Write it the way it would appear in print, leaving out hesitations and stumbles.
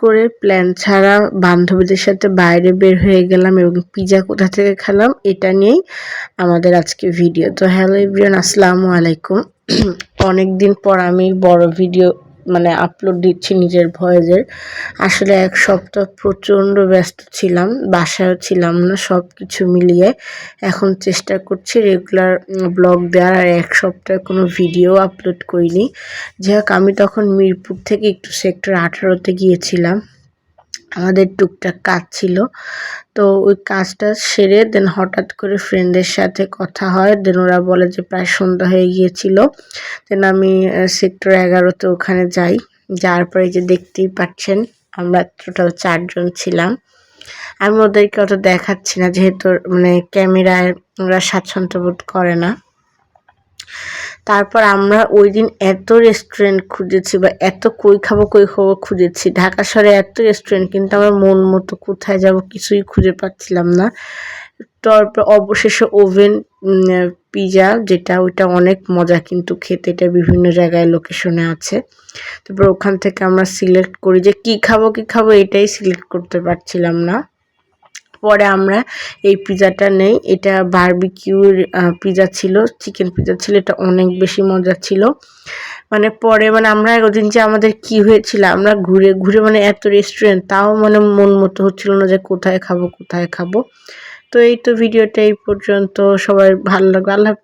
করে প্ল্যান ছাড়া বান্ধবীদের সাথে বাইরে বের হয়ে গেলাম এবং পিৎজা কোথা থেকে খেলাম এটা নিয়েই আমাদের আজকে ভিডিও। তো হ্যালো এভরিওয়ান, আসসালামু আলাইকুম। অনেকদিন পর আমি বড় ভিডিও আপলোড দিচ্ছি নিজের ভয়েসের। আসলে এক সপ্তাহ প্রচণ্ড ব্যস্ত ছিলাম, বাসায়ও ছিলাম না, সব কিছু মিলিয়ে এখন চেষ্টা করছি রেগুলার ব্লগ দেওয়ার। আর এক সপ্তাহে কোনো ভিডিও আপলোড করিনি। যাই হোক, আমি তখন মিরপুর থেকে একটু সেক্টর 18-তে গিয়েছিলাম, আমাদের টুকটাক কাজ ছিল। তো ওই কাজটা সেরে দেন হঠাৎ করে ফ্রেন্ডদের সাথে কথা হয়, দেন ওরা বলে যে প্রায় সন্ধ্যা হয়ে গিয়েছিল। দেন আমি সেক্টর 11-তে ওখানে যাই, যাওয়ার পরে যে দেখতেই পাচ্ছেন আমরা টোটাল 4 জন ছিলাম। আমি ওদেরকে অত দেখাচ্ছি না, যেহেতু ক্যামেরায় ওরা স্বাচ্ছন্দ্য বোধ করে না। তারপর আমরা ওই দিন এত রেস্টুরেন্ট খুঁজেছি বা এত কই খাবো খুঁজেছি, ঢাকা শহরে এত রেস্টুরেন্ট, কিন্তু আমার মন মতো কোথায় যাব কিছুই খুঁজে পাচ্ছিলাম না। তারপর অবশেষে ওভেন পিৎজা, যেটা ওইটা অনেক মজা কিন্তু খেতে, এটা বিভিন্ন জায়গায় লোকেশনে আছে। তারপর ওখান থেকে আমরা সিলেক্ট করি যে কি খাবো এটাই সিলেক্ট করতে পারছিলাম না। পরে আমরা এই পিৎজাটা নেই, এটা বারবিকিউর পিৎজা ছিল, চিকেন পিৎজা ছিল, এটা অনেক বেশি মজা ছিল। পরে আমরা ওদিন যে আমাদের কি হয়েছিল, আমরা ঘুরে ঘুরে এত রেস্টুরেন্ট, তাও মন মতো হচ্ছিল না যে কোথায় খাবো। তো এই তো ভিডিওটা এই পর্যন্ত, সবাই ভালো লাগবে। আল্লাহ হাফেজ।